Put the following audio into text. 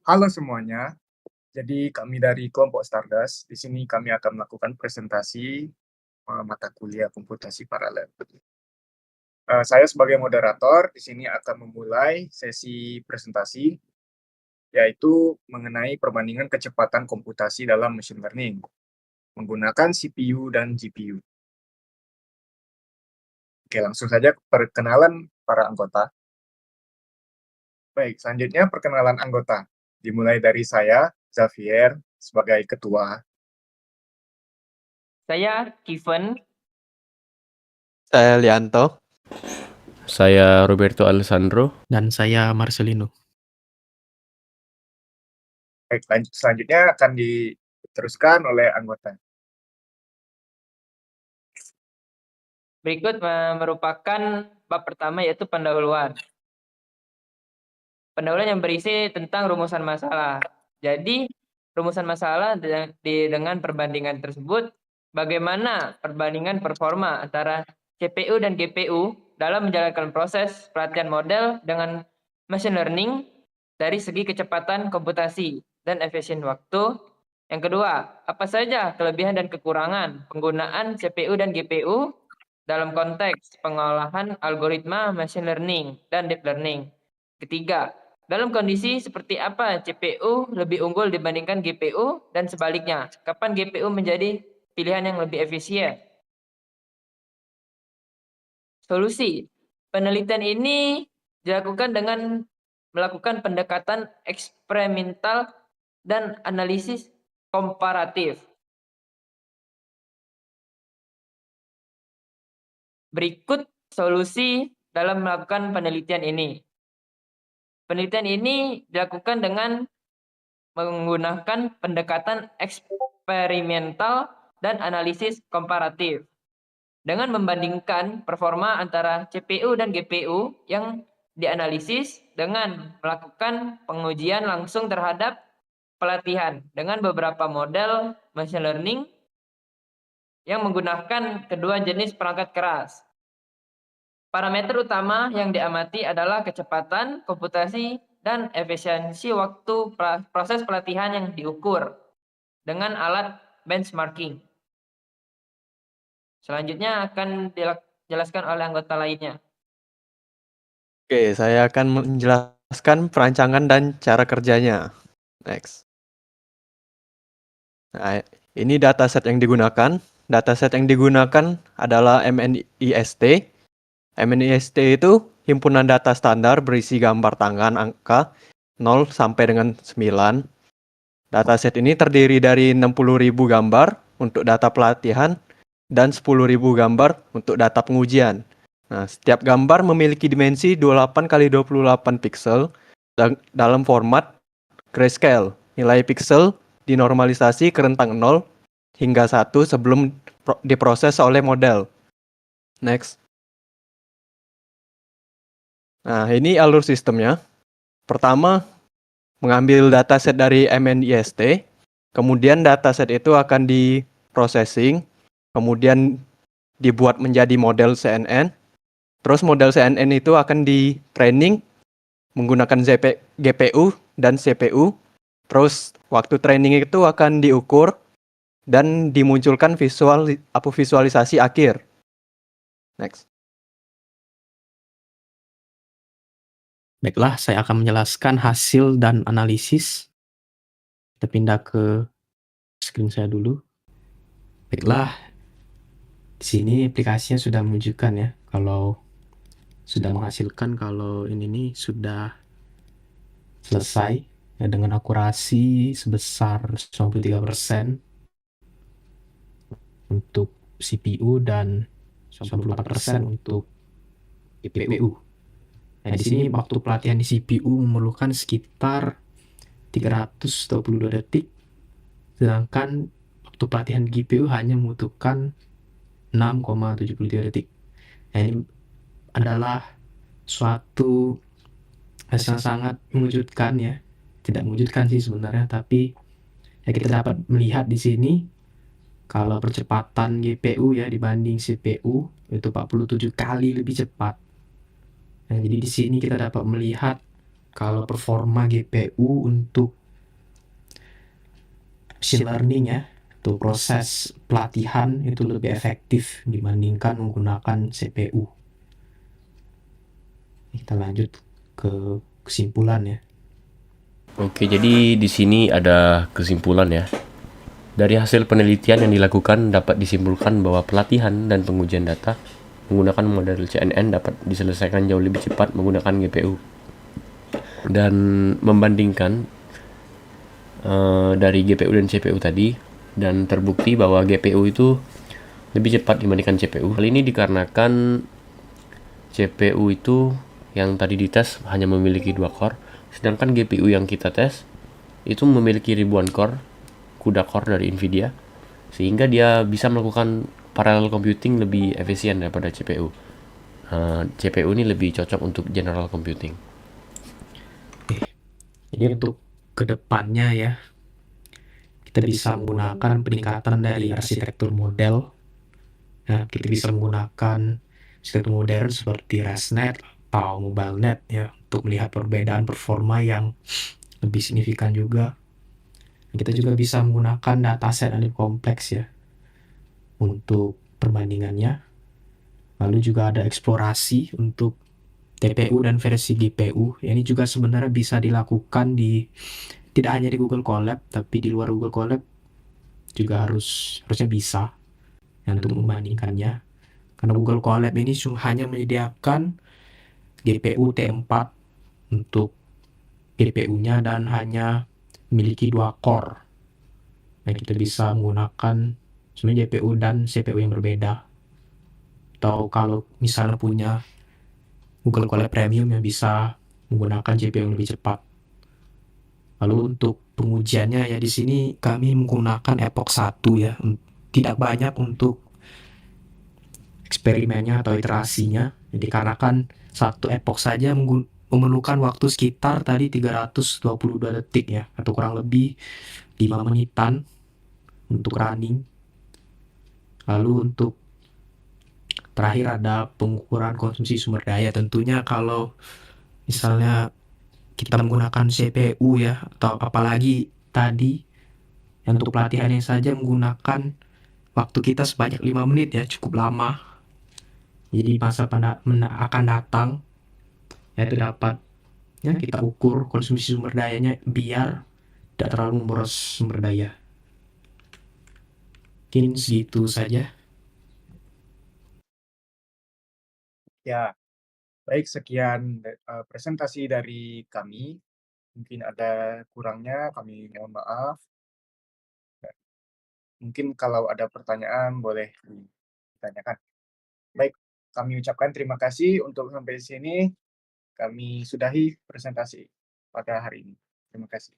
Halo semuanya, jadi kami dari kelompok Stardust. Di sini kami akan melakukan presentasi mata kuliah komputasi paralel. Saya sebagai moderator di sini akan memulai sesi presentasi, yaitu mengenai perbandingan kecepatan komputasi dalam machine learning menggunakan CPU dan GPU. Oke, langsung saja perkenalan para anggota. Baik, selanjutnya perkenalan anggota. Dimulai dari saya, Xavier, sebagai ketua. Saya Kiven. Saya Lianto. Saya Roberto Alessandro. Dan saya Marcelino. Baik, selanjutnya akan diteruskan oleh anggota. Berikut merupakan bab pertama, yaitu pendahuluan. Pendahuluan yang berisi tentang rumusan masalah. Jadi, rumusan masalah dengan perbandingan tersebut, bagaimana perbandingan performa antara CPU dan GPU dalam menjalankan proses pelatihan model dengan machine learning dari segi kecepatan komputasi dan efisien waktu. Yang kedua, apa saja kelebihan dan kekurangan penggunaan CPU dan GPU dalam konteks pengolahan algoritma machine learning dan deep learning. Ketiga, dalam kondisi seperti apa CPU lebih unggul dibandingkan GPU dan sebaliknya, kapan GPU menjadi pilihan yang lebih efisien. Solusi penelitian ini dilakukan dengan melakukan pendekatan eksperimental dan analisis komparatif. Berikut solusi dalam melakukan penelitian ini. Penelitian ini dilakukan dengan menggunakan pendekatan eksperimental dan analisis komparatif. Dengan membandingkan performa antara CPU dan GPU yang dianalisis dengan melakukan pengujian langsung terhadap pelatihan dengan beberapa model machine learning yang menggunakan kedua jenis perangkat keras. Parameter utama yang diamati adalah kecepatan komputasi dan efisiensi waktu proses pelatihan yang diukur dengan alat benchmarking. Selanjutnya akan dijelaskan oleh anggota lainnya. Oke, saya akan menjelaskan perancangan dan cara kerjanya. Next. Nah, ini dataset yang digunakan. Dataset yang digunakan adalah MNIST. MNIST itu himpunan data standar berisi gambar tangan angka 0 sampai dengan 9. Dataset ini terdiri dari 60.000 gambar untuk data pelatihan dan 10.000 gambar untuk data pengujian. Nah, setiap gambar memiliki dimensi 28 x 28 pixel dalam format grayscale. Nilai pixel dinormalisasi ke rentang 0 hingga 1 sebelum diproses oleh model. Next. Nah, ini alur sistemnya. Pertama, mengambil dataset dari MNIST, kemudian dataset itu akan di-processing, kemudian dibuat menjadi model CNN. Terus model CNN itu akan di-training menggunakan GPU dan CPU. Terus waktu training itu akan diukur dan dimunculkan visualisasi akhir. Next. Baiklah, saya akan menjelaskan hasil dan analisis. Kita pindah ke screen saya dulu. Baiklah, di sini aplikasinya sudah menunjukkan ya, kalau sudah menghasilkan kalau ini nih sudah selesai ya, dengan akurasi sebesar 93% untuk CPU dan 94% untuk GPU. Nah, di sini waktu pelatihan di CPU memerlukan sekitar 322 detik, sedangkan waktu pelatihan GPU hanya membutuhkan 6,73 detik. Nah, ini adalah suatu hasil yang sangat mengejutkan ya. Tidak mengejutkan sih sebenarnya, tapi ya kita dapat melihat di sini kalau percepatan GPU ya dibanding CPU itu 47 kali lebih cepat. Nah, jadi di sini kita dapat melihat kalau performa GPU untuk machine learning ya, atau proses pelatihan itu lebih efektif dibandingkan menggunakan CPU. Kita lanjut ke kesimpulan ya. Oke, jadi di sini ada kesimpulan ya. Dari hasil penelitian yang dilakukan dapat disimpulkan bahwa pelatihan dan pengujian data menggunakan model CNN dapat diselesaikan jauh lebih cepat menggunakan GPU. Dan membandingkan dari GPU dan CPU tadi, dan terbukti bahwa GPU itu lebih cepat dibandingkan CPU. Hal ini dikarenakan CPU itu yang tadi dites hanya memiliki 2 core, sedangkan GPU yang kita tes itu memiliki ribuan core, CUDA core dari Nvidia, sehingga dia bisa melakukan parallel computing lebih efisien daripada CPU. CPU ini lebih cocok untuk general computing. Jadi untuk kedepannya ya, kita bisa menggunakan peningkatan dari arsitektur model. Nah, kita bisa menggunakan arsitektur modern seperti ResNet atau MobileNet ya, untuk melihat perbedaan performa yang lebih signifikan juga. Kita juga bisa menggunakan dataset yang lebih kompleks ya untuk perbandingannya. Lalu juga ada eksplorasi untuk TPU dan versi GPU. Ini juga sebenarnya bisa dilakukan tidak hanya di Google Colab, tapi di luar Google Colab juga harusnya bisa ya, untuk membandingkannya. Karena Google Colab ini hanya menyediakan GPU T4 untuk GPU-nya dan hanya memiliki 2 core. Nah, kita bisa menggunakan sebenarnya GPU dan CPU yang berbeda. Atau kalau misalnya punya Google Colab Premium yang bisa menggunakan GPU yang lebih cepat. Lalu untuk pengujiannya ya di sini kami menggunakan Epoch 1 ya. Tidak banyak untuk eksperimennya atau iterasinya. Jadi karena kan satu epoch saja memerlukan waktu sekitar tadi 322 detik ya, atau kurang lebih 5 menitan untuk running. Lalu untuk terakhir ada pengukuran konsumsi sumber daya. Tentunya kalau misalnya kita menggunakan CPU ya, atau apalagi tadi yang untuk pelatihannya saja menggunakan waktu kita sebanyak 5 menit ya, cukup lama. Jadi masa akan datang yaitu dapat ya kita ukur konsumsi sumber dayanya biar tidak terlalu memboros sumber daya. Mungkin segitu saja. Ya, baik, sekian presentasi dari kami. Mungkin ada kurangnya, kami mohon maaf. Mungkin kalau ada pertanyaan boleh ditanyakan. Baik, kami ucapkan terima kasih untuk sampai sini. Kami sudahi presentasi pada hari ini. Terima kasih.